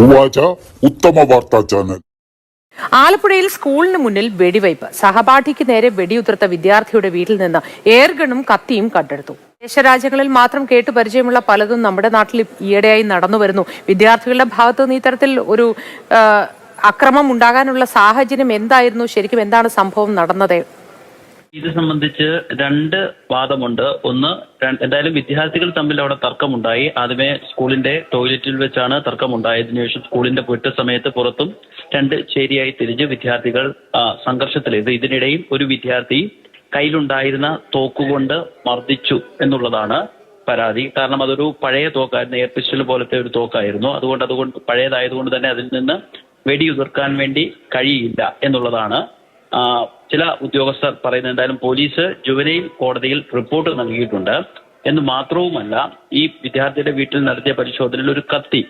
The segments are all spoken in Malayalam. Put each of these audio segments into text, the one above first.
ഉവാച ഉത്തമ വാർത്താ ചാനൽ. ആലപ്പുഴയിൽ സ്കൂളിന് മുന്നിൽ വെടിവയ്പ്. സഹപാഠിക്ക് നേരെ വെടിയുതിർത്ത വിദ്യാർത്ഥിയുടെ വീട്ടിൽ നിന്ന് എയർഗണും കത്തിയും കണ്ടെടുത്തു. ദേശരാജ്യങ്ങളിൽ മാത്രം കേട്ടു പരിചയമുള്ള പലതും നമ്മുടെ നാട്ടിൽ ഈയിടെയായി നടന്നു വരുന്നു. വിദ്യാർത്ഥികളുടെ ഭാഗത്തു നിന്ന് ഇത്തരത്തിൽ ഒരു അക്രമം ഉണ്ടാകാനുള്ള സാഹചര്യം എന്തായിരുന്നു? ശരിക്കും എന്താണ് സംഭവം നടന്നത്? ഇത് സംബന്ധിച്ച് രണ്ട് വാദമുണ്ട്. ഒന്ന്, എന്തായാലും വിദ്യാർത്ഥികൾ തമ്മിൽ അവിടെ തർക്കമുണ്ടായി. ആദ്യമേ സ്കൂളിന്റെ ടോയ്ലറ്റിൽ വെച്ചാണ് തർക്കമുണ്ടായതിനു ശേഷം സ്കൂളിന്റെ വിട്ട സമയത്ത് പുറത്തും രണ്ട് ചേരിയായി തിരിഞ്ഞ് വിദ്യാർത്ഥികൾ സംഘർഷത്തിലേത്. ഇതിനിടയിൽ ഒരു വിദ്യാർത്ഥി കയ്യിലുണ്ടായിരുന്ന തോക്കുകൊണ്ട് മർദ്ദിച്ചു എന്നുള്ളതാണ് പരാതി. കാരണം അതൊരു പഴയ തോക്കായിരുന്നു, എയർ പിസ്റ്റൾ പോലത്തെ ഒരു തോക്കായിരുന്നു. അതുകൊണ്ട് പഴയതായതുകൊണ്ട് തന്നെ അതിൽ നിന്ന് വെടിയുതിർക്കാൻ വേണ്ടി കഴിയില്ല എന്നുള്ളതാണ് ചില ഉദ്യോഗസ്ഥർ പറയുന്നത്. എന്തായാലും പോലീസ് ജുവനൈൽ കോടതിയിൽ റിപ്പോർട്ട് നൽകിയിട്ടുണ്ട്. എന്ന് മാത്രവുമല്ല, ഈ വിദ്യാർത്ഥിയുടെ വീട്ടിൽ നടത്തിയ പരിശോധനയിൽ ഒരു കത്തി,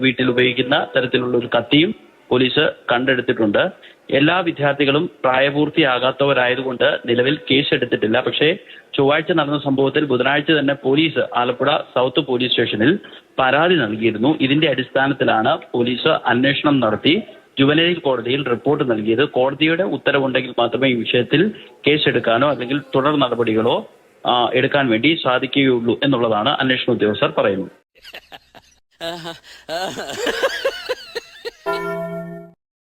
വീട്ടിൽ ഉപയോഗിക്കുന്ന തരത്തിലുള്ള ഒരു കത്തിയും പോലീസ് കണ്ടെടുത്തിട്ടുണ്ട്. എല്ലാ വിദ്യാർത്ഥികളും പ്രായപൂർത്തിയാകാത്തവരായതുകൊണ്ട് നിലവിൽ കേസ് എടുത്തിട്ടില്ല. പക്ഷേ ചൊവ്വാഴ്ച നടന്ന സംഭവത്തിൽ ബുധനാഴ്ച തന്നെ പോലീസ് ആലപ്പുഴ സൗത്ത് പോലീസ് സ്റ്റേഷനിൽ പരാതി നൽകിയിരുന്നു. ഇതിന്റെ അടിസ്ഥാനത്തിലാണ് പോലീസ് അന്വേഷണം നടത്തി ജുവനൈൽ കോടതിയിൽ റിപ്പോർട്ട് നൽകിയത്. കോടതിയുടെ ഉത്തരവുണ്ടെങ്കിൽ മാത്രമേ ഈ വിഷയത്തിൽ കേസെടുക്കാനോ അല്ലെങ്കിൽ തുടർ നടപടികളോ എടുക്കാൻ വേണ്ടി സാധിക്കുകയുള്ളൂ എന്നുള്ളതാണ് അന്വേഷണ ഉദ്യോഗസ്ഥർ പറയുന്നത്.